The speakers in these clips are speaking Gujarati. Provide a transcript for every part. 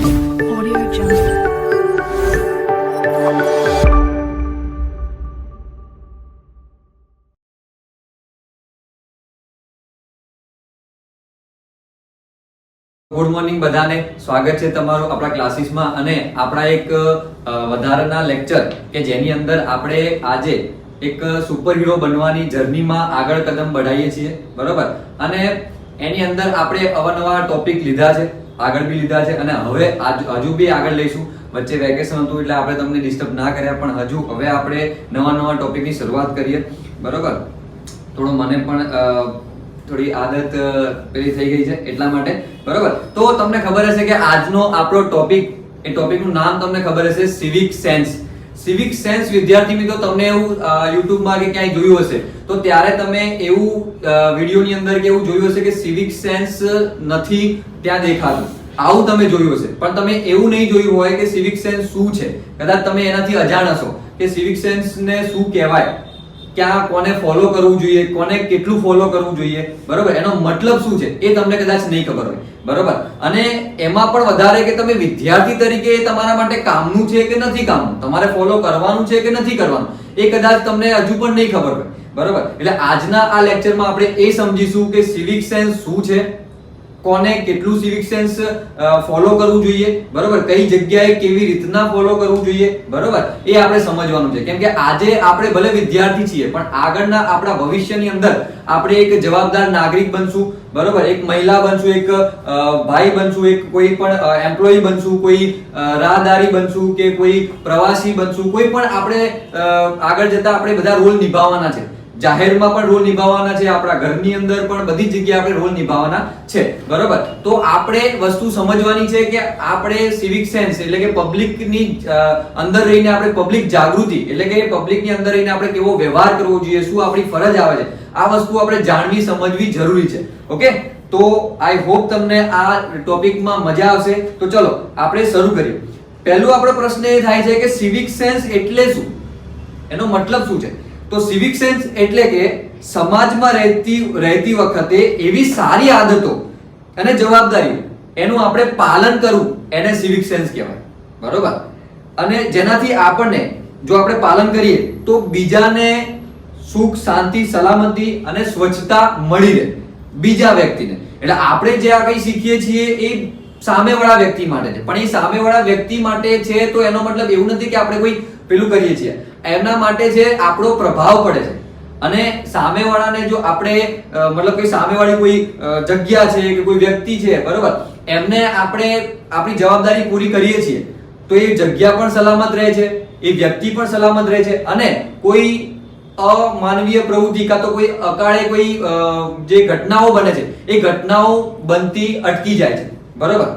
Audio Jungle. ગુડ મોર્નિંગ બધાને, સ્વાગત છે તમારું આપણા ક્લાસીસમાં અને આપણા એક વધારાના લેક્ચર કે જેની અંદર આપણે આજે એક સુપર હીરો બનવાની જર્નીમાં આગળ કદમ બઢાવીએ છીએ, બરોબર? અને એની અંદર આપણે અવનવા ટોપિક લીધા છે, આગળ બી લીધા છે અને હવે હજુ બી આગળ લઈશું. વચ્ચે વેકેશન હતું એટલે આપણે તમને ડિસ્ટર્બ ના કર્યા, પણ હવે આપણે નવા ટોપિકની શરૂઆત કરીએ, બરોબર? થોડો મને પણ થોડી આદત પેલી થઈ ગઈ છે એટલા માટે, બરોબર? તો તમને ખબર હશે કે આજનો આપણો ટોપિક, એ ટોપિકનું નામ તમને ખબર હશે, સિવિક સેન્સ. સિવિક સેન્સ વિદ્યાર્થી મિત્રો, તમને એવું યુટ્યુબમાં કે ક્યાંય જોયું હશે તો ત્યારે તમે એવું વિડીયોની અંદર કે એવું જોયું હશે કે સિવિક સેન્સ નથી ત્યાં દેખાતું, આવું તમે જોયું હશે. પણ તમે એવું નહીં જોયું હોય કે સિવિક સેન્સ શું છે. કદાચ તમે એનાથી અજાણ હશો કે સિવિક સેન્સને શું કહેવાય, ક્યાં કોને ફોલો કરવું જોઈએ, કોને કેટલું ફોલો કરવું જોઈએ, બરોબર? એનો મતલબ શું છે એ તમને કદાચ નહીં ખબર હોય, બરોબર? અને એમાં પણ વધારે કે તમે વિદ્યાર્થી તરીકે એ તમારા માટે કામનું છે કે નથી કામનું, તમારે ફોલો કરવાનું છે કે નથી કરવાનું, એ કદાચ તમને હજુ પણ નહીં ખબર હોય, બરોબર? એટલે આજના આ લેક્ચરમાં આપણે એ સમજીશું કે સિવિક સેન્સ શું છે, કોને કેટલું સિવિક સેન્સ ફોલો કરવું જોઈએ, બરોબર? કઈ જગ્યાએ કેવી રીતના ફોલો કરવું જોઈએ, બરોબર? એ આપણે સમજવાનું છે. કેમ કે આજે આપણે ભલે વિદ્યાર્થી છીએ પણ આગળના આપણા ભવિષ્યની અંદર આપણે એક જવાબદાર નાગરિક બનશું, બરોબર? એક મહિલા બનશું, એક ભાઈ બનશું, એક કોઈ પણ એમ્પ્લોયી બનશું, કોઈ રાહદારી બનશું કે કોઈ પ્રવાસી બનશું, કોઈ પણ આપણે આગળ જતા આપણે બધા રોલ નિભાવવાના છે. જાહેરમાં પણ રોલ નિભાવવાના છે, આપણા ઘરની અંદર પણ બધી જગ્યાએ આપણે રોલ નિભાવવાના છે, બરોબર? તો આપણે વસ્તુ સમજવાની છે કે આપણે સિવિક સેન્સ એટલે કે પબ્લિકની અંદર રહીને આપણે પબ્લિક જાગૃતિ એટલે કે પબ્લિકની અંદર રહીને આપણે કેવો વ્યવહાર કરવો જોઈએ, શું આપણી ફરજ આવે છે, આ વસ્તુ આપણે જાણવી સમજવી જરૂરી છે. ઓકે, તો આઈ હોપ તમને આ ટોપિકમાં મજા આવશે. તો ચલો આપણે શરૂ કરીએ. પહેલો આપણો પ્રશ્ન એ થાય છે કે સિવિક સેન્સ એટલે શું, એનો મતલબ શું છે? તો સિવિક સેન્સ એટલે કે સમાજમાં રહેતી વખતે એવી સારી આદતો અને જવાબદારીઓ એનું આપણે પાલન કરવું, એને સિવિક સેન્સ કહેવાય, બરોબર? અને જેનાથી આપણને જો આપણે પાલન કરીએ તો બીજાને સુખ, શાંતિ, સલામતી અને સ્વચ્છતા મળી રહે બીજા વ્યક્તિને. એટલે આપણે જે આ કંઈ શીખીએ છીએ એ સામેવાળા વ્યક્તિ માટે છે, પણ એ સામેવાળા વ્યક્તિ માટે છે તો એનો મતલબ એવું નથી કે આપણે કોઈ પેલું કરીએ છીએ, એમના માટે છે આપણો પ્રભાવ પડે છે. અને સામેવાળાને જો આપણે મતલબ કે સામેવાળી કોઈ જગ્યા છે કે કોઈ વ્યક્તિ છે, બરોબર, એમને આપણે આપણી જવાબદારી પૂરી કરીએ છીએ તો એ જગ્યા પણ સલામત રહે છે, એ વ્યક્તિ પણ સલામત રહે છે અને કોઈ અમાનવીય પ્રવૃત્તિ કાં તો કોઈ અકાળે કોઈ જે ઘટનાઓ બને છે એ ઘટનાઓ બનતી અટકી જાય છે, બરોબર?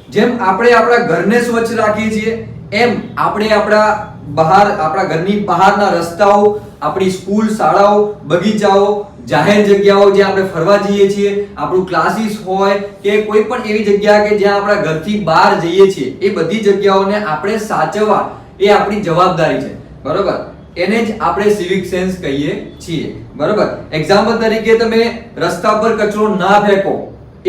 જેમ આપણે આપણા ઘરને સ્વચ્છ રાખીએ છીએ એમ આપણે આપણા ઘરની બહારના રસ્તાઓ, આપણી સ્કૂલ, શાળાઓ, બગીચાઓ, જાહેર જગ્યાઓ જ્યાં આપણે ફરવા જઈએ છીએ, આપણું ક્લાસીસ હોય કે કોઈ પણ એવી જગ્યા કે જ્યાં આપણા ઘરથી બહાર જઈએ છીએ, એ બધી જગ્યાઓને આપણે સાચવવા એ આપણી જવાબદારી છે, બરોબર? એને જ આપણે સિવિક સેન્સ કહીએ છીએ, બરોબર? એક્ઝામ્પલ તરીકે તમે રસ્તા પર કચરો ના ફેંકો,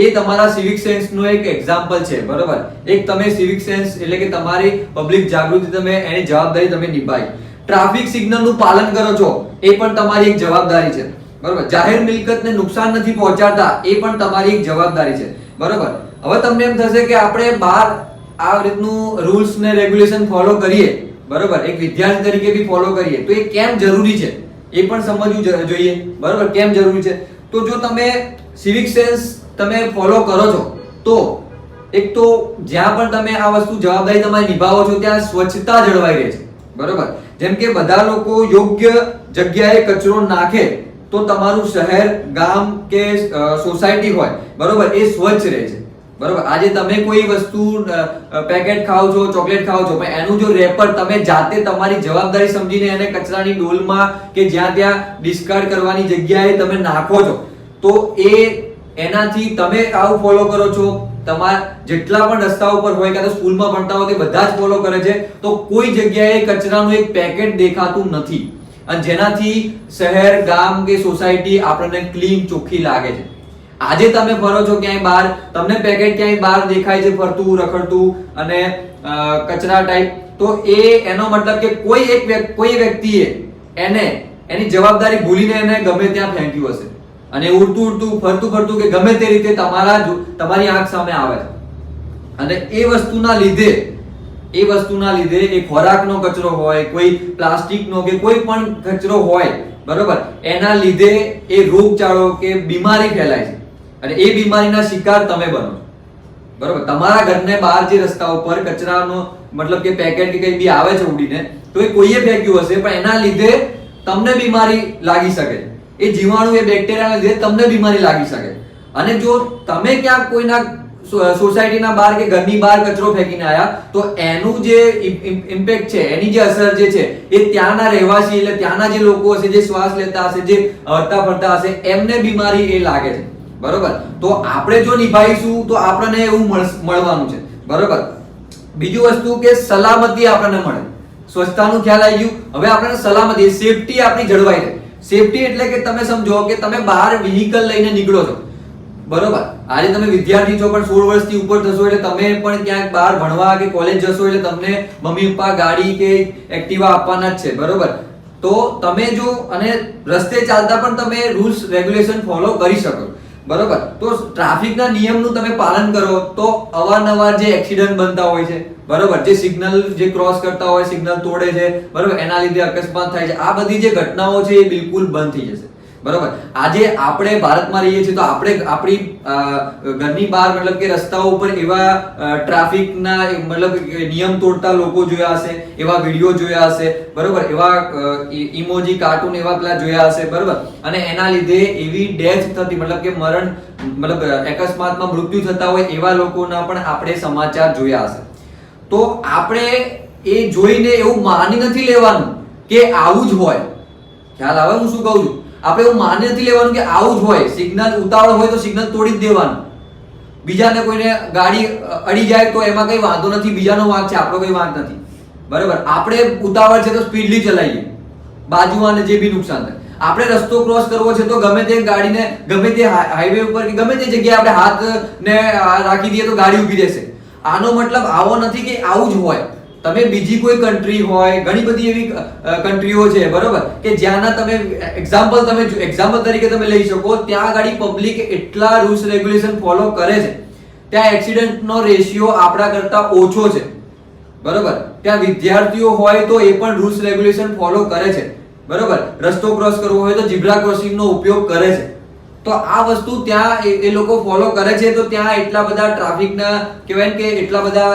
એ તમારા સિવિક સેન્સ નો એક એક્ઝામ્પલ છે, બરોબર? એક તમે સિવિક સેન્સ એટલે કે તમારી પબ્લિક જાગૃતિ, તમે એની જવાબદારી તમે નિભાવી. ટ્રાફિક સિગ્નલ નું પાલન કરો છો, એ પણ તમારી એક જવાબદારી છે, બરોબર? જાહેર મિલકતને નુકસાન નથી પહોંચાડતા, એ પણ તમારી એક જવાબદારી છે, બરોબર? હવે તમને એમ થશે કે આપણે બહાર આ રીતનું રૂલ્સ ને રેગ્યુલેશન ફોલો કરીએ, બરોબર, એક વિદ્યાર્થી તરીકે બી ફોલો કરીએ તો એ કેમ જરૂરી છે એ પણ સમજવું જોઈએ, બરોબર? કેમ જરૂરી છે? તો જો તમે સિવિક સેન્સ તમે ફોલો કરો છો તો એક તો જ્યાં પણ તમે આ વસ્તુ જવાબદારી તમારી નિભાવો છો ત્યાં સ્વચ્છતા જળવાઈ રહે છે, બરોબર? જેમ કે બધા લોકો યોગ્ય જગ્યાએ કચરો નાખે તો તમારું શહેર, ગામ કે સોસાયટી હોય, બરોબર, એ સ્વચ્છ રહે છે, બરોબર? આજે તમે કોઈ વસ્તુ પેકેટ ખાઓ છો, ચોકલેટ ખાઓ છો, પણ એનું જો રેપર તમે જાતે તમારી જવાબદારી સમજીને એને કચરાની ડોલમાં કે જ્યાં ત્યાં ડિસ્કાર્ડ કરવાની જગ્યાએ તમે નાખો છો તો એનાથી તમે આવું ફોલો કરો છો, તમારા જેટલા પણ રસ્તાઓ પર હોય કે સ્કૂલમાં ભણતા હોય તે બધા જ ફોલો કરે છે, તો કોઈ જગ્યાએ કચરાનું એક પેકેટ દેખાતું નથી અને જેનાથી શહેર, ગામ કે સોસાયટી આપણને ક્લીન, ચોખ્ખી લાગે છે. આજે તમે ફરો છો ક્યાંય બહાર, તમને પેકેટ ક્યાંય બહાર દેખાય છે ફરતું રખડતું અને કચરા ટાઈપ, તો એનો મતલબ કે કોઈ વ્યક્તિએ એની જવાબદારી ભૂલીને એને ગમે ત્યાં ફેંક્યું હશે અને ઉડતું ફરતું કે ગમે તે રીતે તમારી આંખ સામે આવે છે. અને એ વસ્તુના લીધે એ ખોરાકનો કચરો હોય, કોઈ પ્લાસ્ટિકનો કે કોઈ પણ કચરો હોય, બરોબર, એના લીધે એ રોગચાળો કે બીમારી ફેલાય છે અને એ બીમારીના શિકાર તમે બનો છો. બરોબર, તમારા ઘરને બહાર જે રસ્તા ઉપર કચરાનો મતલબ કે પેકેટ કે કંઈ બી આવે છે ઉડીને, તો એ કોઈએ ફેંક્યું હશે પણ એના લીધે તમને બીમારી લાગી શકે. એ જીવાણુ, એ બેક્ટેરિયાના લીધે તમને બીમારી લાગી શકે. અને જો તમે ક્યાંક કોઈના સોસાયટીના બહાર કે ઘરની બહાર કચરો ફેંકીને આવ્યા, તો એનું જે ઇમ્પેક્ટ છે, એની જે અસર જે છે, એ ત્યાંના રહેવાસી એટલે ત્યાંના જે લોકો હશે, જે શ્વાસ લેતા હશે, જે હરતા ફરતા હશે, એમને બીમારી એ લાગે છે. બરોબર, તો આપણે જો નિભાઈશું તો આપણને એવું મળવાનું છે. બરોબર, બીજું વસ્તુ કે સલામતી આપણને મળે. સ્વચ્છતાનું ખ્યાલ આવી ગયું. હવે આપણને સલામતી, સેફટી આપણી જળવાઈ રહે. સેફટી એટલે કે તમે સમજો કે તમે બહાર વ્હીકલ લઈને નીકળો છો, બરોબર, આજે તમે વિદ્યાર્થી છો પણ 16 વર્ષથી ઉપર થશો એટલે તમે પણ ક્યાંક બહાર ભણવા કે કોલેજ જશો એટલે તમને મમ્મી પપ્પા ગાડી કે એક્ટિવા આપવાના જ છે. બરોબર, તો તમે જો અને રસ્તે ચાલતા પણ તમે રૂલ્સ રેગ્યુલેશન ફોલો કરી શકો. બરોબર, તો ટ્રાફિકના નિયમનું તમે પાલન કરો તો અવારનવાર જે એક્સિડન્ટ બનતા હોય છે, બરોબર, જે સિગ્નલ જે ક્રોસ કરતા હોય, સિગ્નલ તોડે છે, બરોબર, એના લીધે અકસ્માત થાય છે, આ બધી જે ઘટનાઓ છે એ બિલકુલ બંધ થઈ જશે. બરોબર, આજે આપણે ભારતમાં રહીએ છીએ તો આપણે આપણી ઘરની બહાર મતલબ કે રસ્તાઓ ઉપર એવા ટ્રાફિકના મતલબ નિયમ તોડતા લોકો જોયા હશે, એવા વિડીયો જોયા હશે, બરોબર, એવા ઇમોજી કાર્ટૂન એવા પેલા જોયા હશે, બરોબર, અને એના લીધે એવી ડેથ થતી મતલબ કે મરણ મતલબ અકસ્માતમાં મૃત્યુ થતા હોય એવા લોકોના પણ આપણે સમાચાર જોયા હશે. તો આપણે એ જોઈને એવું માની નથી લેવાનું કે આવું જ હોય. ખ્યાલ આવે હું શું કહું છું? આપણે એવું માની નથી લેવાનું કે આવું જ હોય. સિગ્નલ ઉતાવળ હોય તો સિગ્નલ તોડી જ દેવાનું. બીજાને કોઈને ગાડી અડી જાય તો એમાં કઈ વાંધો નથી, બીજાનો વાંક છે, આપણો કઈ વાંક નથી. બરાબર, આપણે ઉતાવળ છે તો સ્પીડલી ચલાવીએ, બાજુવાને જે બી નુકસાન થાય. આપણે રસ્તો ક્રોસ કરવો છે તો ગમે તે ગાડીને ગમે તે હાઈવે ઉપર કે ગમે તે જગ્યાએ આપણે હાથને રાખી દઈએ તો ગાડી ઊભી રહેશે. આનો મતલબ આવો નથી કે આવું જ હોય. તમે બીજી કોઈ કન્ટ્રી હોય, ઘણી બધી એવી કન્ટ્રીઓ છે, બરોબર, કે જ્યાંના તમે એક્ઝામ્પલ તરીકે તમે લઈ શકો, ત્યાં ગાડી પબ્લિક એટલા રૂલ્સ રેગ્યુલેશન ફોલો કરે છે, ત્યાં એક્સિડન્ટનો રેશિયો આપણા કરતા ઓછો છે. બરોબર, ત્યાં વિદ્યાર્થીઓ હોય તો એ પણ રૂલ્સ રેગ્યુલેશન ફોલો કરે છે. બરોબર, રસ્તો ક્રોસ કરવો હોય તો ઝીબ્રા ક્રોસિંગનો ઉપયોગ કરે છે. તો આ વસ્તુ ત્યાં એ લોકો ફોલો કરે છે, તો ત્યાં એટલા બધા ટ્રાફિકના કહેવાય કે એટલા બધા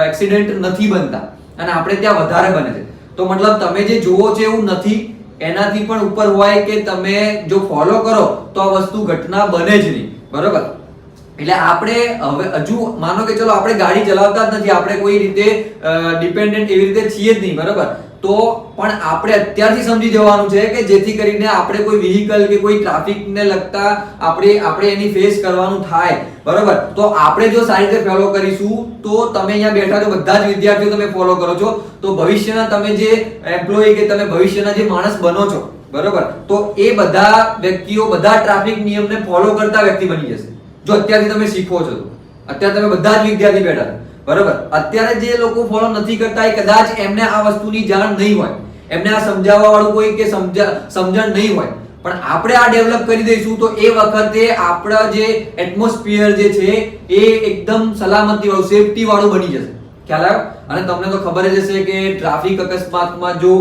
એક્સિડન્ટ નથી બનતા અને આપણે ત્યાં વધારે બને છે. તો મતલબ તમે જે જોવો છો એવું નથી, એનાથી પણ ઉપર હોય કે તમે જો ફોલો કરો તો આ વસ્તુ ઘટના બને જ નહીં. બરોબર, એટલે આપણે હવે હજુ માનો કે ચલો આપણે ગાડી ચલાવતા જ નથી, આપણે કોઈ રીતે ડિપેન્ડન્ટ એવી રીતે છીએ જ નહીં. બરોબર, તો પણ આપણે અત્યારથી સમજી જવાનું છે કે જેથી કરીને આપણે કોઈ વ્હીકલ કે કોઈ ટ્રાફિકને લગતા આપણે એની ફેસ કરવાનું થાય. બરોબર, તો આપણે જો સારી રીતે ફોલો કરીશું તો તમે અહીંયા બેઠા છો બધા જ વિદ્યાર્થીઓ તમે ફોલો કરો છો તો ભવિષ્યના તમે જે એમ્પ્લોયી કે તમે ભવિષ્યના જે માણસ બનો છો, બરોબર, તો એ બધા વ્યક્તિઓ બધા ટ્રાફિક નિયમને ફોલો કરતા વ્યક્તિ બની જશે. જો અત્યારથી તમે શીખો છો તો અત્યારે તમે બધા જ વિદ્યાર્થી બેઠા છો, બરોબર, અત્યારે જે લોકો ફોલો નથી કરતા એ કદાચ એમને આ વસ્તુની જાણ નહીં હોય, એમને આ સમજાવવા વાળું કોઈ કે સમજણ નહીં હોય, પણ આપણે આ ડેવલપ કરી દઈશું તો એ વખતે આપણા જે એટમોસ્ફિયર જે છે એ એકદમ સલામતી વાળું, સેફટી વાળું બની જશે. ખ્યાલ આવ્યો? અને તમને તો ખબર જ હશે કે ટ્રાફિક અકસ્માતમાં જો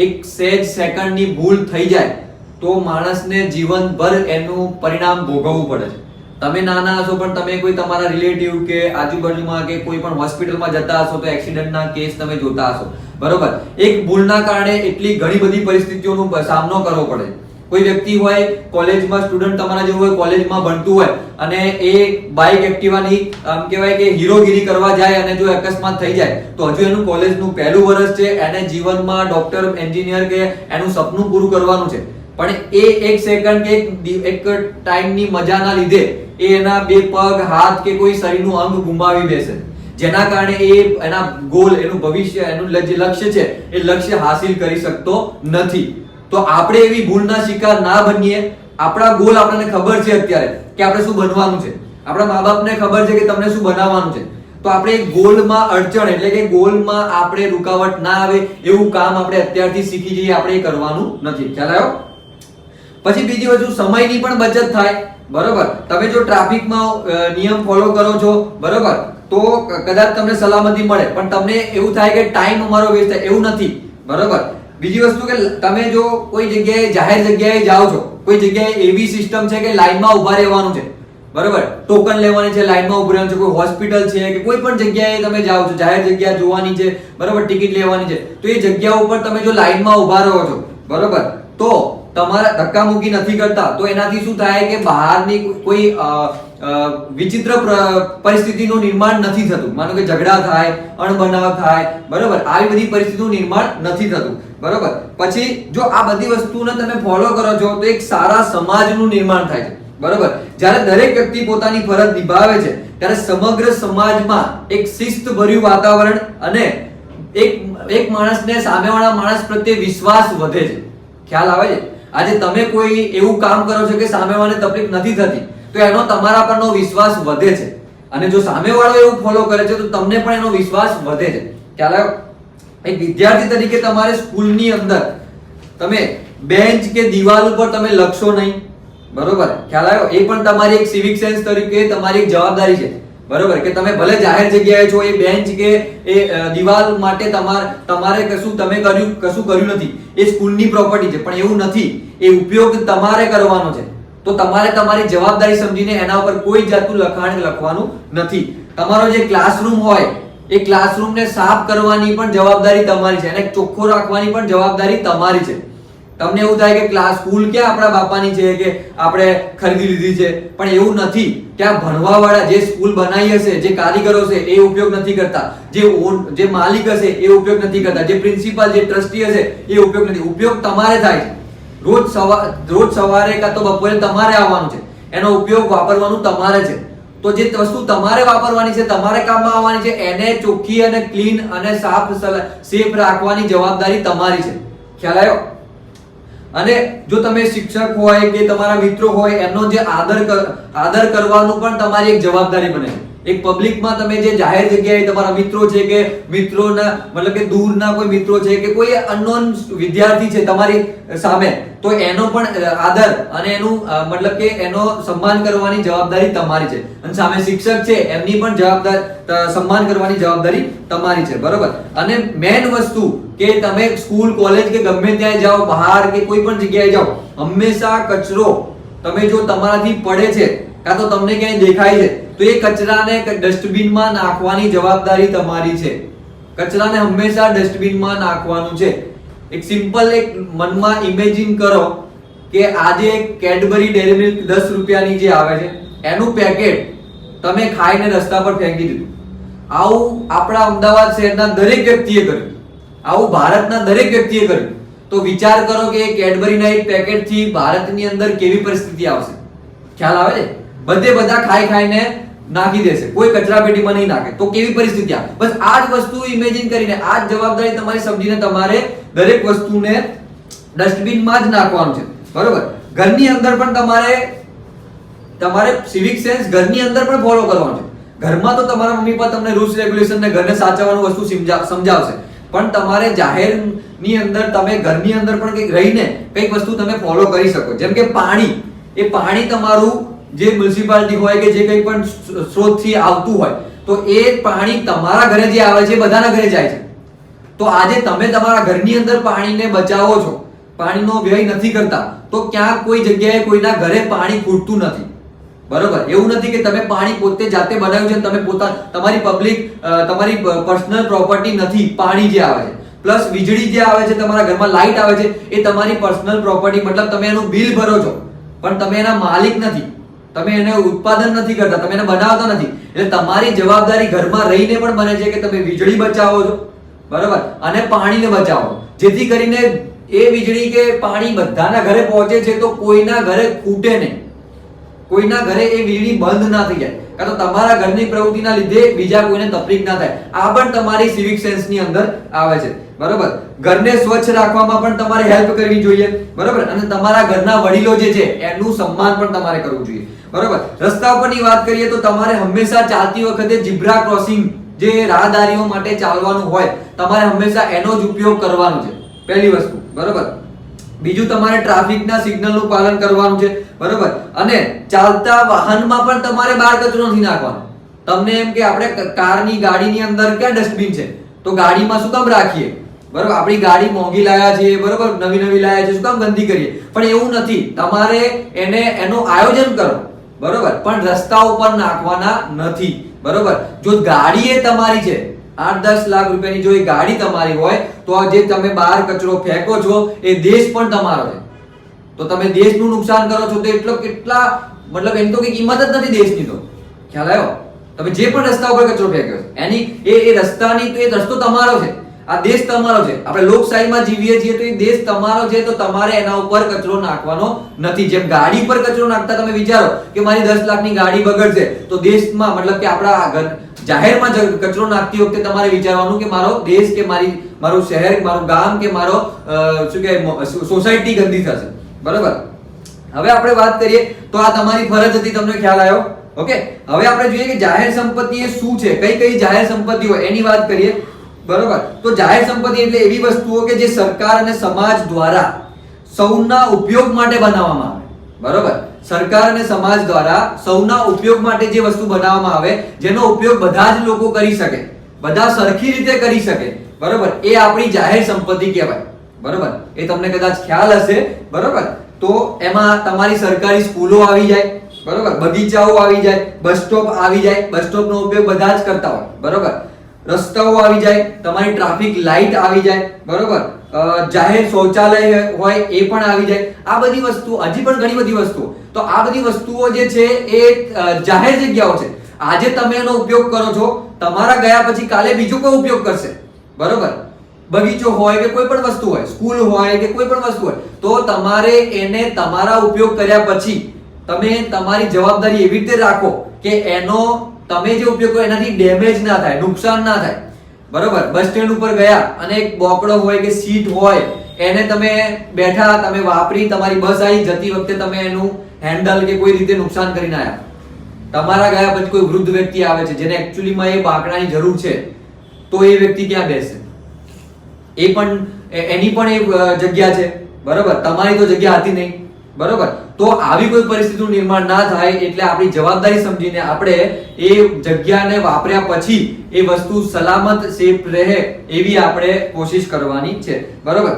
એક સહેજ સેકન્ડની ભૂલ થઈ જાય તો માણસને જીવનભર એનું પરિણામ ભોગવવું પડે છે. તમે નાના હશો પણ તમે કોઈ તમારા રિલેટિવ કે આજુબાજુમાં કે કોઈ પણ હોસ્પિટલમાં જતા હશો તો એક્સિડન્ટના કેસ તમે જોતા હશો. બરોબર, એક ભૂલના કારણે એટલી ઘણી બધી પરિસ્થિતિઓનો સામનો કરવો પડે. કોઈ વ્યક્તિ હોય કોલેજમાં, સ્ટુડન્ટ તમારા જેવું હોય, કોલેજમાં ભણતું હોય અને એ બાઇક એક્ટિવાની આમ કહેવાય કે હીરોગીરી કરવા જાય અને જો અકસ્માત થઈ જાય તો હજુ એનું કોલેજનું પહેલું વર્ષ છે, એને જીવનમાં ડોક્ટર, એન્જિનિયર કે એનું સપનું પૂરું કરવાનું છે, પણ એ એક સેકન્ડ કે એક ટાઈમની મજાના લીધે એ એના બે પગ, હાથ કે કોઈ શરીરનું અંગ ગુમાવી બેસે, જેના કારણે એ એના ગોલ, એનું ભવિષ્ય, એનું જે લક્ષ્ય છે એ લક્ષ્ય હાસિલ કરી શકતો નથી. તો આપણે એવી ભૂલના શિકાર ના બનીએ. આપણા ગોલ આપણને ખબર છે અત્યારે કે આપણે શું બનવાનું છે, આપણા મા બાપને ખબર છે કે તમને શું બનાવવાનું છે, તો આપણે ગોલમાં અડચણ એટલે કે ગોલમાં આપણે રૂકાવટ ના આવે એવું કામ આપણે અત્યારથી શીખી જઈએ, આપણે એ કરવાનું નથી. ખ્યાલ આવ્યો? પછી બીજી વસ્તુ સમયની પણ બચત થાય. બરોબર, તમે જો ટ્રાફિકમાં નિયમ ફોલો કરો છો બરોબર તો કદાચ તમને સલામતી મળે, પણ તમને એવું થાય કે ટાઈમ અમારો વેસ્ટ થાય, એવું નથી. બરોબર, બીજી વસ્તુ કે તમે જો કોઈ જગ્યાએ જાહેર જગ્યાએ જાઓ છો, કોઈ જગ્યાએ એવી સિસ્ટમ છે કે લાઈનમાં ઉભા રહેવાનું છે, બરોબર, ટોકન લેવાની છે, લાઈનમાં ઉભા રહેવાનું છે, કોઈ હોસ્પિટલ છે કે કોઈ પણ જગ્યાએ તમે જાઓ છો, જાહેર જગ્યા જોવાની છે બરોબર, ટિકિટ લેવાની છે, તો એ જગ્યા ઉપર તમે જો લાઈનમાં ઉભા રહો છો બરોબર, તો તમારા ધક્કામુક્કી નથી કરતા, તો એનાથી શું થાય કે બહારની કોઈ વિચિત્ર પરિસ્થિતિનું નિર્માણ નથી થતું. માનો કે ઝઘડા થાય, અણબનાવ થાય બરોબર, આવી બધી પરિસ્થિતિનું નિર્માણ નથી થતું. બરોબર, પછી જો આ બધી વસ્તુને તમે ફોલો કરો છો તો એક સારા સમાજનું નિર્માણ થાય છે. બરોબર, જ્યારે દરેક વ્યક્તિ પોતાની ફરજ નિભાવે છે ત્યારે સમગ્ર સમાજમાં એક શિસ્તભર્યું વાતાવરણ અને એક માણસને સામેવાળા માણસ પ્રત્યે વિશ્વાસ વધે છે. ખ્યાલ આવે છે? આજે તમે કોઈ એવું કામ કરો છો કે સામેવાળાને તકલીફ નથી થતી, તો એનો તમારા પરનો વિશ્વાસ વધે છે, અને જો સામેવાળો એવું ફોલો કરે છે તો તમને પણ એનો વિશ્વાસ વધે છે. ખ્યાલ આવ્યો? એક વિદ્યાર્થી તરીકે તમારે સ્કૂલની અંદર તમે બેન્ચ કે દિવાલ ઉપર તમે લખશો નહીં. બરોબર, ખ્યાલ આવ્યો? એ પણ તમારી એક સિવિક સેન્સ તરીકે તમારી એક જવાબદારી છે. બરોબર, કે તમે ભલે જાહેર જગ્યાએ છો, એ બેન્ચ કે એ દિવાલ માટે તમારે કશું કર્યું નથી, એ સ્કૂલની પ્રોપર્ટી છે, પણ એવું નથી, એ ઉપયોગ તમારે કરવાનો છે, તો તમારે તમારી જવાબદારી સમજીને એના ઉપર કોઈ જાતનું લખાણ લખવાનું નથી. તમારો જે ક્લાસરૂમ હોય એ ક્લાસરૂમને સાફ કરવાની પણ જવાબદારી તમારી છે, એને ચોખ્ખો રાખવાની પણ જવાબદારી તમારી છે. તમને એવું થાય કે સ્કૂલ ક્યાં આપણા બાપાની છે કે આપણે ખરીદી લીધી છે, પણ એવું નથી. ત્યાં ભણવા વાળા જે સ્કૂલ બનાવી હશે, જે કારીગરો છે એ ઉપયોગ નથી કરતા, જે માલિક હશે એ ઉપયોગ નથી કરતા, જે પ્રિન્સિપાલ જે ટ્રસ્ટી હશે એ ઉપયોગ નથી. ઉપયોગ તમારે થાય છે. રોજ સવારે કાં તો બપોરે તમારે આવવાનું છે, એનો ઉપયોગ વાપરવાનું તમારે છે. તો જે વસ્તુ તમારે વાપરવાની છે, તમારે કામમાં આવવાની છે, એને ચોખ્ખી અને ક્લીન અને સેફ રાખવાની જવાબદારી તમારી છે. ખ્યાલ આવ્યો? અને જો તમે શિક્ષક હોય કે તમારા મિત્રો હોય, એમનો જે આદર કરવાનું પણ તમારી એક જવાબદારી બને છે. એક પબ્લિકમાં તમે જે જાહેર જગ્યાએ તમારા મિત્રો છે કે મિત્રોના મતલબ કે દૂરના કોઈ મિત્રો છે કે કોઈ અનનોન વિદ્યાર્થી છે તમારી સામે, તો એનો પણ આદર અને એનું મતલબ કે એનો સન્માન કરવાની જવાબદારી તમારી છે. અને સામે શિક્ષક છે એમની પણ સન્માન કરવાની જવાબદારી તમારી છે. બરોબર, અને મેન વસ્તુ કે તમે સ્કૂલ કોલેજ કે ગમે ત્યાં જાઓ, બહાર કે કોઈ પણ જગ્યાએ જાઓ, હંમેશા કચરો તમે જો તમારાથી પડે છે કાં તો તમને ક્યાંય દેખાય છે તો એ કચરાને ડસ્ટબિનમાં નાખવાની જવાબદારી તમારી છે. કચરાને હંમેશા ડસ્ટબિનમાં નાખવાનું છે. એક સિમ્પલ એક મનમાં ઇમેજિન કરો કે આજે કેડબરી ડેરી મિલ્ક 10 રૂપિયાની જે આવે છે એનું પેકેટ તમે ખાઈને રસ્તા પર ફેંકી દીધું. આવું આપણા અમદાવાદ શહેરના દરેક વ્યક્તિએ કર્યું, આવું ભારતના દરેક વ્યક્તિએ કર્યું. તો વિચાર કરો કે કેડબરીના એક પેકેટથી ભારતની અંદર કેવી પરિસ્થિતિ આવશે. ખ્યાલ આવે છે? બધા ખાઈને નાખી દેશે, કોઈ કચરા પેટીમાં નહીં નાખે, તો કેવી પરિસ્થિતિ આવે. બસ આ જ વસ્તુ ઇમેજિન કરીને, આ જ જવાબદારી તમારી સમજીને તમારે દરેક વસ્તુને ડસ્ટબિનમાં જ નાખવાનું છે. બરોબર, ઘરની અંદર પણ તમારે સિવિક સેન્સ ઘરની અંદર પણ ફોલો કરવાનું છે. ઘરમાં તો તમારા મમ્મી પપ્પા તમને રૂલ્સ રેગ્યુલેશન ને ઘરને સાચવવાનું વસ્તુ સમજાવશે, પણ તમારે જાહેરની અંદર તમે ઘરની અંદર પણ કંઈક રહીને કંઈક વસ્તુ તમે ફોલો કરી શકો. જેમ કે પાણી, એ પાણી તમારું જે મ્યુનિસિપાલિટી હોય કે જે કંઈ પણ સ્ત્રોતથી આવતું હોય, તો એ પાણી તમારા ઘરે જે આવે છે બધાના ઘરે જાય છે. તો આજે તમે તમારા ઘરની અંદર પાણીને બચાવો છો, પાણીનો વ્યય નથી કરતા, તો ક્યાંક કોઈ જગ્યાએ કોઈના ઘરે પાણી ખૂટતું નથી. બરોબર, એવું નથી કે તમે પાણી પોતે જાતે બનાવ્યું છે, તમે તમારી પબ્લિક તમારી પર્સનલ પ્રોપર્ટી નથી. પાણી જે આવે છે પ્લસ વીજળી જે આવે છે, તમારા ઘરમાં લાઇટ આવે છે, એ તમારી પર્સનલ પ્રોપર્ટી, મતલબ તમે એનું બિલ ભરો છો પણ તમે એના માલિક નથી, તમે એને ઉત્પાદન નથી કરતા, તમે એને બનાવતા નથી. એટલે તમારી જવાબદારી ઘરમાં રહીને પણ બને છે કે તમે વીજળી બચાવો છો, બરોબર, અને પાણીને બચાવો, જેથી કરીને એ વીજળી કે પાણી બધાના ઘરે પહોંચે છે, તો કોઈના ઘરે ખૂટે નહીં, કોઈના ઘરે એ વીજળી બંધ ના થઈ જાય, કાં તો તમારા ઘરની પ્રવૃત્તિના લીધે બીજા કોઈને તકલીફ ના થાય. આ પણ તમારી સિવિક સેન્સની અંદર આવે છે. બરોબર, ઘરને સ્વચ્છ રાખવામાં પણ તમારે હેલ્પ કરવી જોઈએ. બરોબર, અને તમારા ઘરના વડીલો જે છે એનું સન્માન પણ તમારે કરવું જોઈએ. બરોબર. રસ્તા ઉપરની વાત કરીએ તો તમારે હંમેશા ચાલતી વખતે ઝીબ્રા ક્રોસિંગ, જે રાહદારીઓ માટે ચાલવાનું હોય, તમારે હંમેશા એનો જ ઉપયોગ કરવાનો છે, પહેલી વસ્તુ. બરોબર. બીજું, તમારે ટ્રાફિકના સિગ્નલનું પાલન કરવાનું છે. બરોબર. અને ચાલતા વાહનમાં પણ તમારે બહાર કચરો નથી નાખવાનો. તમને એમ કે આપણે કારની ગાડીની અંદર ક્યાં ડસ્ટબિન છે, તો ગાડીમાં શું કામ રાખીએ? બરોબર. આપણી ગાડી મોંઘી લાયા છે, બરોબર, નવી લાયા છે, શું કામ ગંદી કરીએ? પણ એવું નથી. તમારે એનું આયોજન કરો, બરોબર, પણ રસ્તા ઉપર નાખવાના નથી. બરોબર. જો ગાડી એ તમારી છે, 8-10 લાખ રૂપિયાની જો એ ગાડી તમારી હોય, તો જે તમે બહાર કચરો ફેંકો છો એ દેશ પણ તમારો છે. તો તમે દેશનું નુકસાન કરો છો, તો કેટલા મતલબ એની તો કઈ કિંમત જ નથી દેશની. તો ખ્યાલ આવ્યો? તમે જે પણ રસ્તા ઉપર કચરો ફેંક્યો છે એની એ રસ્તાની, તો એ રસ્તો તમારો છે, આ દેશ તમારો છે. આપણે લોકશાહીમાં જીવીએ છીએ, તો એ દેશ તમારો છે, તો તમારે એના ઉપર કચરો નાખવાનો નથી. જેમ ગાડી પર કચરો નાખતા તમે વિચારો કે મારી 10 લાખની ગાડી બગડશે, તો દેશમાં મતલબ કે આપણા જાહેરમાં કચરો નાખતી વખતે તમારે વિચારવાનું કે મારો દેશ કે મારું શહેર, મારું ગામ કે મારો શું કે સોસાયટી ગંદી થશે. બરોબર. હવે આપણે વાત કરીએ તો આ તમારી ફરજ હતી, તમને ખ્યાલ આવ્યો? ઓકે. હવે આપણે જોઈએ કે જાહેર સંપત્તિ એ શું છે, કઈ કઈ જાહેર સંપત્તિ હોય એની વાત કરીએ. બરોબર. તો જાહેર સંપત્તિ એટલે એવી વસ્તુઓ કે જે સરકાર અને સમાજ દ્વારા સૌના ઉપયોગ માટે બનાવવામાં આવે. બરોબર. સરકાર અને સમાજ દ્વારા સૌના ઉપયોગ માટે જે વસ્તુ બનાવવામાં આવે, જેનો ઉપયોગ બધા જ લોકો કરી શકે, બધા સરખી રીતે કરી શકે, બરોબર, એ આપણી જાહેર સંપત્તિ કહેવાય. બરોબર. એ તમને કદાચ ખ્યાલ હશે. બરોબર. તો એમાં તમારી સરકારી સ્કૂલો આવી જાય, બરોબર, બગીચાઓ આવી જાય, બસ સ્ટોપ આવી જાય, બસ સ્ટોપનો ઉપયોગ બધા જ કરતા હોય. બરોબર. રસ્તાઓ આવી જાય, તમારી ટ્રાફિક લાઈટ આવી જાય, બરોબર, જાહેર શૌચાલય હોય એ પણ આવી જાય. આ બધી વસ્તુ, હજી પણ ઘણી બધી વસ્તુઓ. તો આ બધી વસ્તુઓ જે છે એ જાહેર જગ્યાઓ છે. આજે તમે એનો ઉપયોગ કરો છો, તમારા ગયા પછી કાલે બીજો કોઈ ઉપયોગ કરશે. બરોબર. બગીચો હોય કે કોઈ પણ વસ્તુ હોય, સ્કૂલ હોય કે કોઈ પણ વસ્તુ હોય, તો તમારે એને તમારા ઉપયોગ કર્યા પછી તમે તમારી જવાબદારી એવી રીતે રાખો કે એનો તમે જે ઉપયોગ કરો એનાથી ડેમેજ ના થાય, નુકસાન ના થાય. બરોબર. બસ સ્ટેન્ડ ઉપર ગયા અને એક બોકડો હોય કે સીટ હોય, એને તમે બેઠા, તમે વાપરી, તમારી બસ આવી, જતી વખતે તમે એનું હેન્ડલ કે કોઈ રીતે નુકસાન કરી ના આવ્યા. તમારા ગયા પછી કોઈ વૃદ્ધ વ્યક્તિ આવે છે જેને એકચ્યુઅલીમાં એ બાકડાની જરૂર છે, તો એ વ્યક્તિ ક્યાં બેસે? એ પણ એની પણ એ જગ્યા છે. બરોબર. તમારી તો જગ્યા હતી નહીં. બરોબર. તો આવી કોઈ પરિસ્થિતિનું નિર્માણ ના થાય એટલે આપણી જવાબદારી સમજીને આપણે એ જગ્યાને વાપર્યા પછી એ વસ્તુ સલામત, સેફ રહે એવી આપણે કોશિશ કરવાની છે. બરોબર.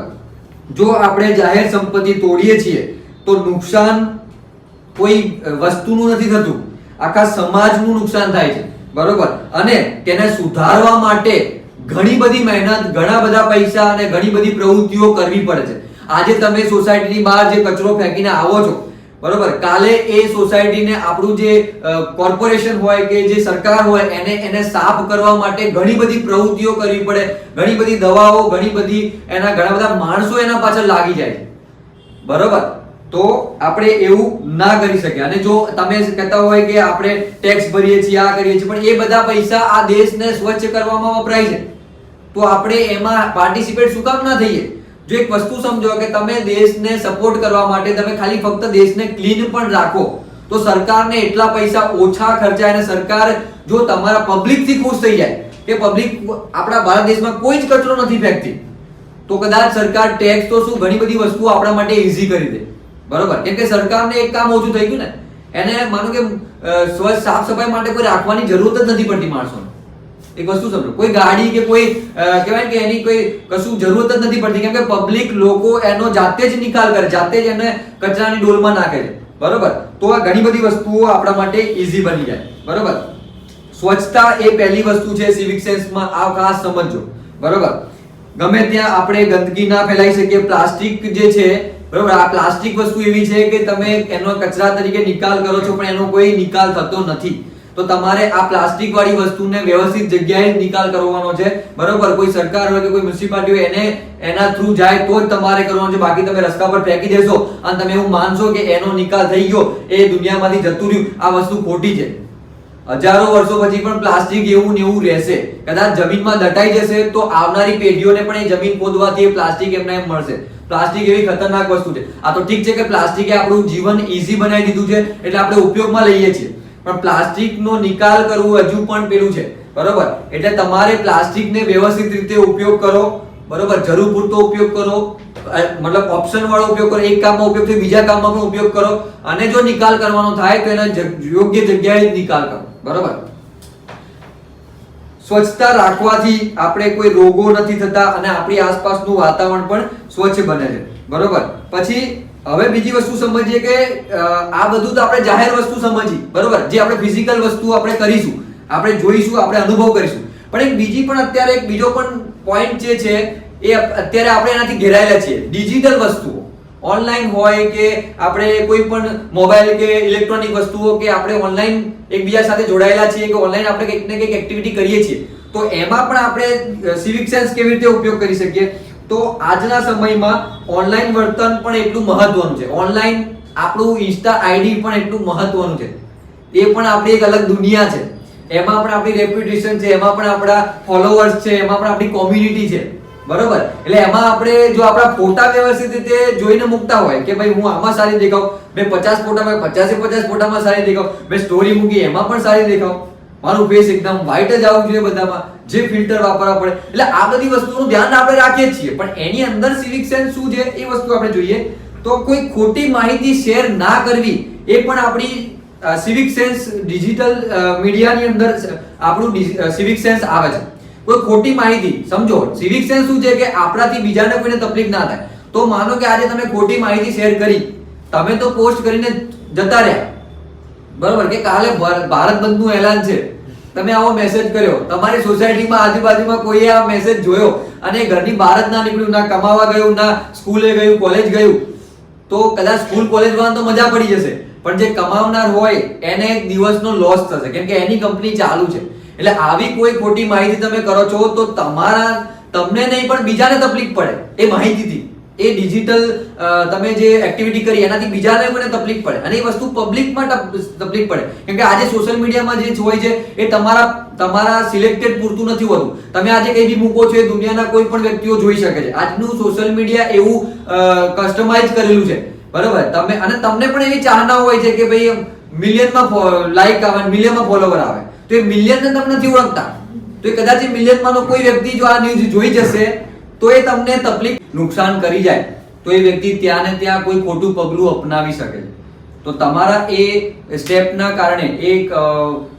જો આપણે જાહેર સંપત્તિ તોડીએ છીએ તો નુકસાન કોઈ વસ્તુનું નથી થતું, આખા સમાજનું નુકસાન થાય છે. બરોબર. અને તેને સુધારવા માટે ઘણી બધી મહેનત, ઘણા બધા પૈસા અને ઘણી બધી પ્રવૃત્તિઓ કરવી પડે છે. આજે તમે સોસાયટીની બહાર જે કચરો ફેંકીને આવો છો, બરોબર, કાલે એ સોસાયટીને આપણું જે કોર્પોરેશન હોય કે જે સરકાર હોય એને સાફ કરવા માટે ઘણી બધી પ્રવૃત્તિઓ કરવી પડે, ઘણી બધી દવાઓ, ઘણી બધી ઘણા બધા માણસો એના પાછળ લાગી જાય છે. બરોબર. તો આપણે એવું ના કરી શકીએ. અને જો તમે કહેતા હોય કે આપણે ટેક્સ ભરીએ છીએ, આ કરીએ છીએ, પણ એ બધા પૈસા આ દેશને સ્વચ્છ કરવામાં વપરાય છે, તો આપણે એમાં પાર્ટિસિપેટ શું કામ ના થઈએ? જો એક વસ્તુ સમજો કે તમે દેશને સપોર્ટ કરવા માટે તમે ખાલી ફક્ત દેશને ક્લીન પણ રાખો, તો સરકારને એટલા પૈસા ઓછા ખર્ચાય અને સરકાર જો તમારા પબ્લિકથી ખુશ થઈ જાય કે પબ્લિક આપણા ભારત દેશમાં કોઈ જ કચરો નથી ફેંકતી, તો કદાચ સરકાર ટેક્સ તો શું ઘણી બધી વસ્તુઓ આપણા માટે ઈઝી કરી દે. બરોબર. કેમ કે સરકારને એક કામ ઓછું થઈ ગયું ને, એને માનો કે સ્વચ્છ સાફ સફાઈ માટે કોઈ રાખવાની જરૂરત જ નથી પડતી માણસોને. એક વસ્તુ સમજો, કોઈ ગાડી કે કોઈ કહેવાય કે એની કોઈ કશું જરૂરત જ નથી પડતી, કેમ કે પબ્લિક લોકો એનો જાતે જ નિકાલ કરે, જાતે જ એને કચરાની ડોલમાં નાખે છે. બરોબર. તો આ ઘણી બધી વસ્તુઓ આપણા માટે ઈઝી બની જાય. બરોબર. સ્વચ્છતા એ પહેલી વસ્તુ છે સિવિક સેન્સમાં, આ ખાસ સમજજો. બરોબર. ગમે ત્યાં આપણે ગંદકી ના ફેલાઈ શકીએ. પ્લાસ્ટિક જે છે, બરોબર, આ પ્લાસ્ટિક વસ્તુ એવી છે કે તમે એનો કચરા તરીકે નિકાલ કરો છો પણ એનો કોઈ નિકાલ થતો નથી. તો તમારે આ પ્લાસ્ટિક વાળી વસ્તુને વ્યવસ્થિત જગ્યાએ નિકાલ કરવાનો છે. બરોબર. કોઈ સરકાર હોય કે કોઈ મ્યુનિસિપાલિટી હોય એને એના થ્રુ જાય તો જ તમારે કરવાનો છે. બાકી તમે રસ્તા પર ફેંકી દેશો અને તમે એવું માનશો કે એનો નિકાલ થઈ ગયો, એ દુનિયામાંથી જતું રહ્યું, આ વસ્તુ ખોટી છે. હજારો વર્ષો પછી પણ પ્લાસ્ટિક એવું ને એવું રહેશે. કદાચ જમીનમાં દટાઈ જશે તો આવનારી પેઢીઓને પણ એ જમીન ખોદવાથી એ પ્લાસ્ટિક એમને એમ મળશે. પ્લાસ્ટિક એવી ખતરનાક વસ્તુ છે. આ તો ઠીક છે કે પ્લાસ્ટિકે આપણું જીવન ઈઝી બનાવી દીધું છે એટલે આપણે ઉપયોગમાં લઈએ છીએ, પણ પ્લાસ્ટિકનો નિકાલ કરવું હજુ પણ પેલું છે. બરોબર, એટલે તમારે પ્લાસ્ટિકને વ્યવસ્થિત રીતે ઉપયોગ કરો. બરોબર, જરૂર પૂરતો ઉપયોગ કરો, મતલબ ઓપ્શન વાળો ઉપયોગ કરો. એક કામમાં ઉપયોગ થાય બીજા કામમાં પણ ઉપયોગ કરો, અને જો નિકાલ કરવાનો થાય તો એના યોગ્ય જગ્યાએ નિકાલ કરો. બરોબર, સ્વચ્છતા રાખવાથી આપણે કોઈ રોગો નથી થતા અને આપણી આસપાસનું વાતાવરણ પણ સ્વચ્છ બને છે. બરોબર, પછી હવે બીજી વસ્તુ સમજીએ કે આ બધું તો આપણે જાહેર વસ્તુ સમજી, બરોબર, જે આપણે ફિઝિકલ વસ્તુ આપણે કરીશું, આપણે જોઈશું, આપણે અનુભવ કરીશું. પણ એક બીજી પણ અત્યારે એક બીજો પણ પોઈન્ટ જે છે એ અત્યારે આપણે એનાથી ઘેરાયેલા છીએ. ડિજિટલ વસ્તુઓ ઓનલાઈન હોય કે આપણે કોઈ પણ મોબાઈલ કે ઇલેક્ટ્રોનિક વસ્તુઓ કે આપણે ઓનલાઈન એકબીજા સાથે જોડાયેલા છીએ કે ઓનલાઈન આપણે કંઈક ને કંઈક એક્ટિવિટી કરીએ છીએ, તો એમાં પણ આપણે સિવિક સેન્સ કેવી રીતે ઉપયોગ કરી શકીએ? તો આજના સમયમાં ઓનલાઈન વર્તન પણ એટલું મહત્વનું છે. ઓનલાઈન આપણું ઇન્સ્ટા આઈડી પણ એટલું મહત્વનું છે. એ પણ આપણી એક અલગ દુનિયા છે. એમાં પણ આપણી રેપ્યુટેશન છે, એમાં પણ આપણા ફોલોઅર્સ છે, એમાં પણ આપણી કોમ્યુનિટી છે. બરોબર, એટલે એમાં આપણે જો આપણા ફોટા વ્યવસ્થિત રીતે જોઈને મૂકતા હોય કે ભાઈ હું આમાં સારી દેખાવ, મેં 50 ફોટામાં 50 ફોટામાં સારી દેખાવ, મેં સ્ટોરી મૂકી એમાં પણ સારી દેખાવ, મારું ફેસ એકદમ વ્હાઈટ જ આવવું જોઈએ બધામાં, જે ફિલ્ટર વાપરવા પડે. એટલે આ બધી વસ્તુનું ધ્યાન આપણે રાખીએ છીએ, પણ એની અંદર સિવિક સેન્સ શું છે એ વસ્તુ આપણે જોઈએ. તો કોઈ ખોટી માહિતી શેર ના કરવી એ પણ આપણી સિવિક સેન્સ, ડિજિટલ મીડિયાની અંદર આપણું સિવિક સેન્સ આવે છે. કોઈ ખોટી માહિતી, સમજો સિવિક સેન્સ શું છે કે આપણાથી બીજાને કોઈને તકલીફ ના થાય. તો માનો કે આજે તમે ખોટી માહિતી શેર કરી, તમે તો પોસ્ટ કરીને જતા રહ્યા, બરોબર, કે કાલે ભારત બંધનું એલાન છે, તમે આવો મેસેજ કર્યો, તમારી સોસાયટીમાં આજુબાજુમાં કોઈએ આ મેસેજ જોયો અને ઘરની બહાર જ ના નીકળ્યું, ના કમાવા ગયું, ના સ્કૂલે ગયું, કોલેજ ગયું, તો કદાચ સ્કૂલ કોલેજ વાળાને તો મજા પડી જશે, પણ જે કમાવનાર હોય એને એક દિવસનો લોસ થશે, કેમ કે એની કંપની ચાલુ છે. એટલે આવી કોઈ ખોટી માહિતી તમે કરો છો તો તમને નહીં પણ બીજાને તકલીફ પડે એ માહિતીથી. એ ડિજિટલ તમે જે એક્ટિવિટી કરી એનાથી બીજાને પણ તકલીફ પડે, અને એ વસ્તુ પબ્લિકમાં તકલીફ પડે, કેમ કે આજે સોશિયલ મીડિયામાં જે હોય છે એ તમારા સિલેક્ટેડ પૂરતું નથી હોતું. તમે આજે કઈ બી મૂકો છો એ દુનિયાના કોઈ પણ વ્યક્તિઓ જોઈ શકે છે. આજનું સોશિયલ મીડિયા એવું કસ્ટમાઇઝ કરેલું છે. બરોબર, તમને પણ એવી ચાહના હોય છે કે ભાઈ મિલિયનમાં લાઈક આવે, મિલિયનમાં ફોલોવર આવે, તો એ મિલિયનને તમે નથી ઓળખતા, તો એ કદાચ એ મિલિયનમાંનો કોઈ વ્યક્તિ જો આ ન્યૂઝ જોઈ જશે તો એ તમને તકલીફ, નુકસાન કરી જાય, તો એ વ્યક્તિ ત્યાં ને ત્યાં કોઈ ખોટું પગલું અપનાવી શકે. તો તમારા એ સ્ટેપના કારણે, એ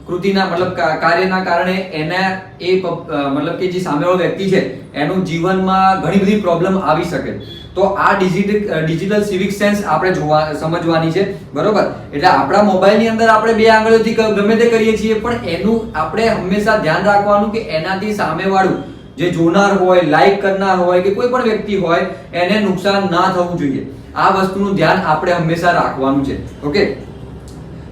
કૃતિના મતલબ કાર્યના કારણે એના એ મતલબ કે જે સામેવાળો વ્યક્તિ છે એનું જીવનમાં ઘણી બધી પ્રોબ્લેમ આવી શકે. તો આ ડિજિટલ સિવિક સેન્સ આપણે સમજવાની છે. બરોબર, એટલે આપણા મોબાઈલની અંદર આપણે બે આંગળીઓથી ગમે તે કરીએ છીએ, પણ એનું આપણે હંમેશા ધ્યાન રાખવાનું કે એનાથી સામેવાળું જે જોનાર હોય, લાઈક કરનાર હોય કે કોઈ પણ વ્યક્તિ હોય એને નુકસાન ના થવું જોઈએ. આ વસ્તુનું ધ્યાન આપણે હંમેશા રાખવાનું છે. ઓકે,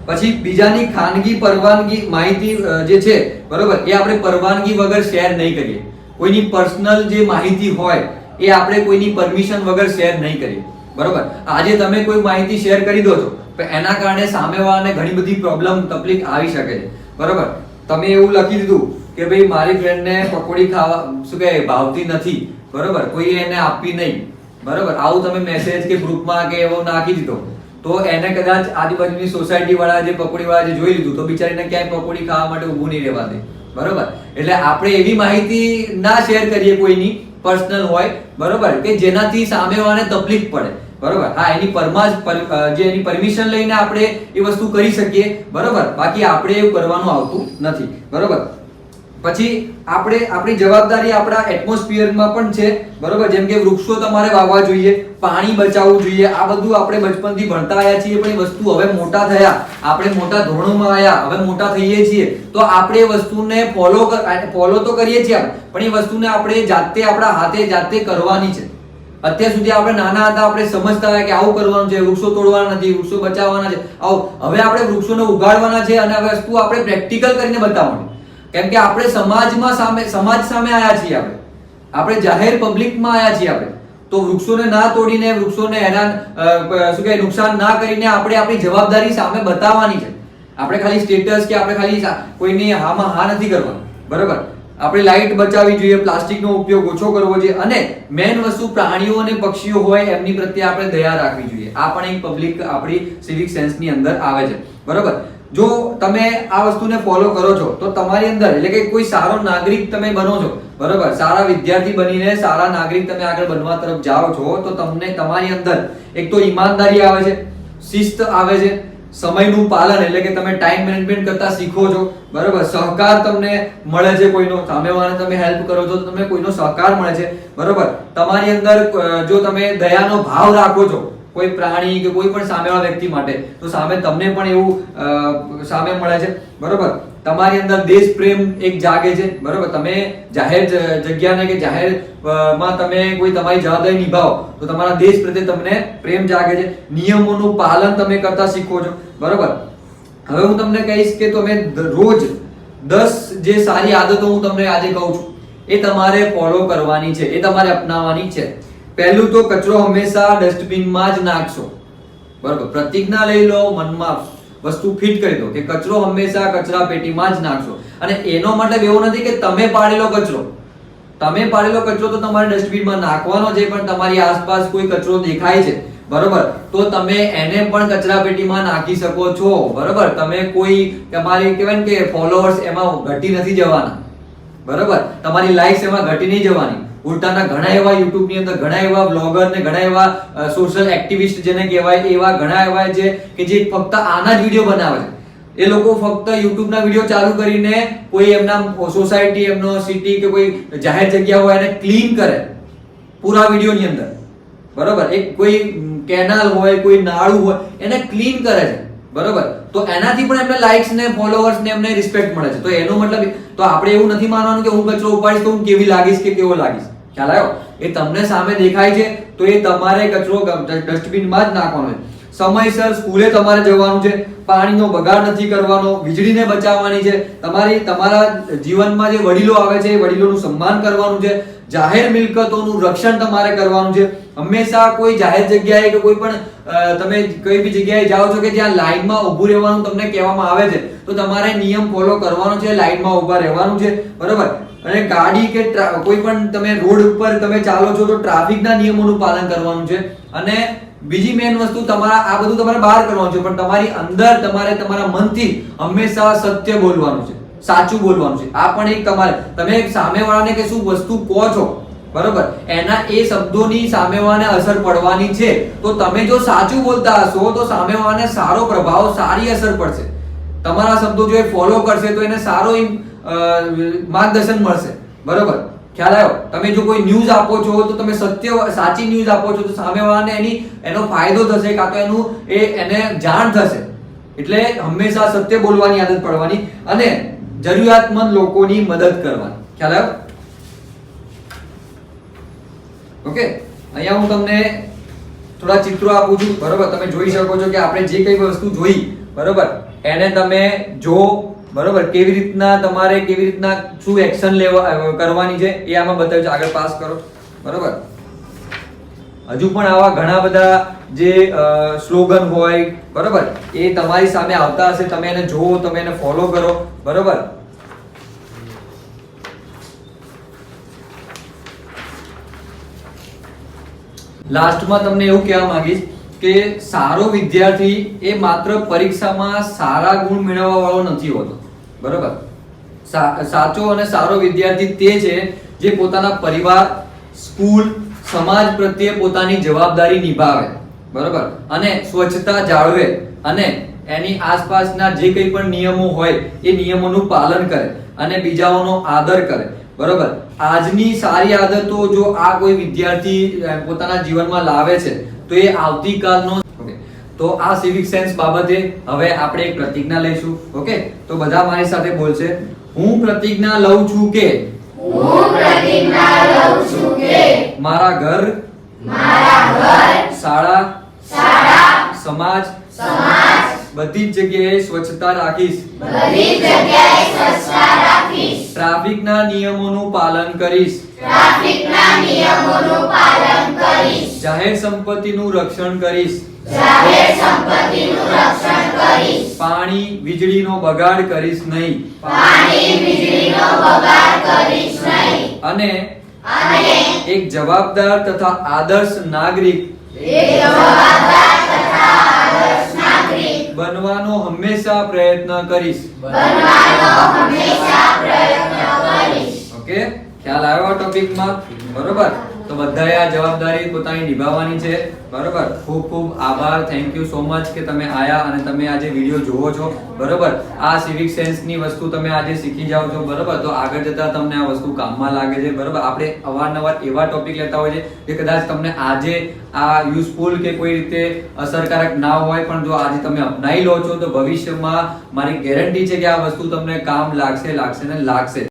પછી બીજાની ખાનગી પરવાનગી માહિતી જે છે, બરોબર, એ આપણે પરવાનગી વગર શેર નહીં કરીએ. કોઈની પર્સનલ જે માહિતી હોય એ આપણે કોઈની પરમિશન વગર શેર નહીં કરીએ. બરોબર, આજે તમે કોઈ માહિતી શેર કરી દો છો તો એના કારણે સામેવાળાને ઘણી બધી પ્રોબ્લેમ, તકલીફ આવી શકે છે. બરોબર, તમે એવું લખી દીધું કે ભાઈ મારી ફ્રેન્ડને પકોડી ખાવા શું કહે ભાવતી નથી, બરોબર, કોઈએ એને આપી નહીં, બરોબર, આવું તમે મેસેજ કે ગ્રુપમાં કે એવો નાખી દીધો, તો એને કદાચ આજુબાજુની સોસાયટી વાળા જે પકોડી વાળા જે જોઈ લીધું તો બિચારીને ક્યાંય પકોડી ખાવા માટે ઊભું નહીં રહેવા દે. બરોબર, એટલે આપણે એવી માહિતી ના શેર કરીએ કોઈની પર્સનલ હોય, બરોબર, કે જેનાથી સામેવાળાને તકલીફ પડે. બરોબર, હા, એની પરમિશન લઈને આપણે એ વસ્તુ કરી શકીએ. બરોબર, બાકી આપણે એવું કરવાનું આવતું નથી. બરોબર, પછી આપણી જવાબદારી આપણા એટમોસ્ફિયરમાં પણ છે. બરોબર, જેમ કે વૃક્ષો તમારે વાવવા જોઈએ, પાણી બચાવવું જોઈએ. આ બધું આપણે બચપનથી ભણતા આવ્યા છીએ, પણ એ વસ્તુ હવે મોટા થયા, આપણે મોટા ધોરણોમાં આવ્યા, હવે મોટા થઈએ છીએ, તો આપણે એ વસ્તુને ફોલો તો કરીએ છીએ, પણ એ વસ્તુને આપણે જાતે આપણા હાથે જાતે કરવાની છે. અત્યાર સુધી આપણે નાના હતા, આપણે સમજતા હતા કે આવું કરવાનું છે, વૃક્ષો તોડવાના નથી, વૃક્ષો બચાવવાના છે, હવે આપણે વૃક્ષોને ઉગાડવાના છે અને આ વસ્તુ આપણે પ્રેક્ટિકલ કરીને બતાવવાની. કેમ કે આપણે સમાજ સામે આયા છીએ, આપણે જાહેર પબ્લિકમાં આયા છીએ. આપણે તો વૃક્ષોને ના તોડીને, વૃક્ષોને નુકસાન ના કરીને આપણે આપણી જવાબદારી સામે બતાવવાની છે. આપણે ખાલી સ્ટેટસ કે આપણે ખાલી કોઈને હામાં હા નથી કરવાનું, બરોબર. આપણે લાઈટ બચાવવી જોઈએ, પ્લાસ્ટિકનો ઉપયોગ ઓછો કરવો જોઈએ અને મેન વસ્તુ પ્રાણીઓ અને પક્ષીઓ હોય એમની પ્રત્યે આપણે દયા રાખવી જોઈએ. આ પણ એક પબ્લિક આપણી સિવિક સેન્સની અંદર આવે છે, બરોબર. જો તમે આ વસ્તુને ફોલો કરો છો તો તમારી અંદર એટલે કે કોઈ સારો નાગરિક તમે બનો છો, બરોબર, સારા વિદ્યાર્થી બનીને સારા નાગરિક તમે આગળ બનવા તરફ જાઓ છો તો તમને તમારી અંદર એક તો ઈમાનદારી આવે છે, શિસ્ત આવે છે, સમયનું પાલન એટલે કે તમે ટાઈમ મેનેજમેન્ટ કરતા શીખો છો, બરોબર. સહકાર તમને મળે છે, કોઈનો સામેવાળાને તમે હેલ્પ કરો છો તો તમને કોઈનો સહકાર મળે છે, બરોબર. તમારી અંદર જો તમે દયાનો ભાવ રાખો છો કોઈ પ્રાણી કે કોઈ પણ સામેવાળા વ્યક્તિ માટે તો સામે તમને પણ એવું સામે મળે છે, બરોબર. તમારી અંદર દેશ પ્રેમ એક જાગે છે, બરોબર. તમે જાહેર જગ્યાને કે જાહેર માં તમે કોઈ તમારી જવાબદારી નિભાવો તો તમારા દેશ પ્રત્યે તમને પ્રેમ જાગે છે, નિયમોનું પાલન તમે કરતા શીખો છો, બરોબર. હવે હું તમને કહીશ કે તમે રોજ 10 જે સારી આદતો હું તમને આજે કહું છું એ તમારે ફોલો કરવાની છે, એ તમારે અપનાવવાની છે. પહેલું તો કચરો હંમેશા ડસ્ટબિનમાં જ નાખશો, બરોબર. પ્રતિજ્ઞા લઈ લો, મનમાં વસ્તુ ફિટ કરી દો કે કચરો હંમેશા કચરા પેટીમાં જ નાખશો. અને એનો મતલબ એવો નથી કે તમે પાડેલો કચરો તો તમારે ડસ્ટબિનમાં નાખવાનો છે, પણ તમારી આસપાસ કોઈ કચરો દેખાય છે, બરોબર, તો તમે એને પણ કચરા પેટીમાં નાખી શકો છો, બરોબર. તમે કોઈ તમારી કહેવાય કે ફોલોઅર્સ એમાં ઘટી નથી જવાના, બરોબર. તમારી લાઇક્સ એમાં ઘટી નહીં જવાની. ઉલટાના ઘણા એવા YouTube ની અંદર ઘણા એવા બ્લોગર ને ઘણા એવા સોશિયલ એક્ટિવિસ્ટ જેને કહેવાય એવા ઘણા એવા છે કે જે ફક્ત આના જ વિડિયો બનાવે છે. એ લોકો ફક્ત YouTube ના વિડિયો ચાલુ કરીને કોઈ એમના સોસાયટી, એમનો સિટી કે કોઈ જાહેર જગ્યા હોય એને ક્લીન કરે પૂરા વિડિયો ની અંદર, બરોબર. એક કોઈ કેનાલ હોય, કોઈ નાળું હોય એને ક્લીન કરે છે, બરોબર. તો એનાથી પણ એમને લાઇક્સ ને ફોલોઅર્સ ને એમને રિસ્પેક્ટ મળે છે. તો એનો મતલબ તો આપણે એવું નથી માનવાનું કે હું કચરો ઉપાડીશ તો હું કેવી લાગીશ કે કેવો લાગીશ. ખ્યાલ આવ્યો? એ તમને સામે દેખાય છે તો એ તમારે કચરો ડસ્ટબિનમાં જ નાખવાનો છે. સમયસર સ્કૂલે તમારે જવાનું છે, પાણીનો બગાડ નથી કરવાનો, વીજળીને બચાવવાની છે, તમારા જીવનમાં જે વડીલો આવે છે એ વડીલોનું સન્માન કરવાનું છે, જાહેર મિલકતોનું રક્ષણ તમારે કરવાનું છે. હંમેશા કોઈ જાહેર જગ્યાએ કે કોઈ પણ તમે કઈ બી જગ્યાએ જાઓ છો કે જ્યાં લાઈનમાં ઊભું રહેવાનું તમને કહેવામાં આવે છે તો તમારે નિયમ ફોલો કરવાનો છે, લાઈનમાં ઊભા રહેવાનું છે, બરોબર. અને ગાડી કે કોઈ પણ તમે રોડ ઉપર તમે ચાલો છો તો ટ્રાફિકના નિયમોનું પાલન કરવાનું છે. અને બીજી મેન વસ્તુ આ બધું તમારે બહાર કરવાનું છે, પણ તમારી અંદર તમારે તમારા મનથી હંમેશા સત્ય બોલવાનું છે, સાચું બોલવાનું છે. આ પણ એક તમે સામેવાળાને કે શું વસ્તુ કહો છો, બરોબર, એના એ શબ્દોની સામેવાળાને અસર પડવાની છે. તો તમે જો સાચું બોલતા હશો તો સામેવાળાને સારો પ્રભાવ, સારી અસર પડશે. તમારા શબ્દો જો એ ફોલો કરશે તો એને સારો માર્ગદર્શન મળશે, બરોબર. ખ્યાલ આવ્યો? તમે જો કોઈ ન્યૂઝ આપો છો તો તમે સાચી ન્યૂઝ આપો છો તો સામેવાળાને એનો ફાયદો થશે, કાં તો એને જાણ થશે. એટલે હંમેશા સત્ય બોલવાની આદત પડવાની અને જરૂરિયાતમંદ લોકોની મદદ કરવાની. ખ્યાલ આવ્યો? ઓકે. અહીંયા હું તમને થોડા ચિત્રો આપું છું, બરોબર. તમે જોઈ શકો છો કે આપણે જે કઈ વસ્તુ જોઈ, બરોબર, એને તમે જો, બરોબર, કેવી રીતના શું એક્શન કરવાની છે એ આમાં બતાવ્યું છે. આગળ પાસ કરો, બરોબર. હજુ પણ આવા ઘણા બધા જે સ્લોગન હોય, બરોબર, એ તમારી સામે આવતા હશે. તમે એને જોવો, તમે એને ફોલો કરો, બરોબર. લાસ્ટમાં તમને એવું કહેવા માંગીશ કે સારો વિદ્યાર્થી એ માત્ર પરીક્ષામાં સારા ગુણ મેળવવા વાળો નથી હોતો, બરોબર. સાચો અને સારો વિદ્યાર્થી તે છે જે પોતાના પરિવાર, સ્કૂલ, સમાજ પ્રત્યે પોતાની જવાબદારી નિભાવે, બરોબર, અને સ્વચ્છતા જાળવે અને એની આસપાસના જે કંઈ પણ નિયમો હોય એ નિયમોનું પાલન કરે અને બીજાઓનો આદર કરે, બરોબર. આજની સારી આદતો જો આ કોઈ વિદ્યાર્થી પોતાના જીવનમાં લાવે છે તો એ આવતીકાલનો. તો આ સિવિક સેન્સ બાબતે હવે આપણે એક પ્રતિજ્ઞા લઈશું. ઓકે, તો બધા મારી સાથે બોલશે. હું પ્રતિજ્ઞા લઉં છું કે મારા ઘર, શાળા, સમાજ, બધી જ જગ્યાએ સ્વચ્છતા રાખીશ. ટ્રાફિકના નિયમોનું પાલન કરીશ. જાહેર સંપત્તિનું રક્ષણ કરીશ. જાહેર સંપત્તિનું રક્ષણ કરીશ. પાણી વીજળીનો બગાડ કરીશ નહીં. પાણી વીજળીનો બગાડ કરીશ નહીં. અને અને એક જવાબદાર તથા આદર્શ નાગરિક એક જવાબદાર તથા આદર્શ નાગરિક બનવાનો હંમેશા પ્રયત્ન કરીશ. બનવાનો હંમેશા પ્રયત્ન કરીશ. ઓકે, ખ્યાલ આવ્યો આ ટોપિકમાં? બરોબર. તો બધાએ આ જવાબદારી પોતાની નિભાવવાની છે. બરોબર. ખૂબ ખૂબ આભાર. થેન્ક યુ સો મચ કે તમે આયા અને તમે આજે વિડિયો જોવો છો. બરોબર. આ સિવિક સેન્સ ની વસ્તુ તમે આજે શીખી જાવ છો. બરોબર. તો આગળ જતા તમને આ વસ્તુ કામમાં લાગે છે. બરોબર. આપણે અવારનવાર એવા ટોપિક લેતા હોય છે કે કદાચ તમને આજે આ યુઝફુલ કે કોઈ રીતે અસરકારક ના હોય, પણ જો આજે તમે અપનાવી લો છો તો ભવિષ્યમાં મારી ગેરંટી છે કે આ વસ્તુ તમને કામ લાગશે ને લાગશે.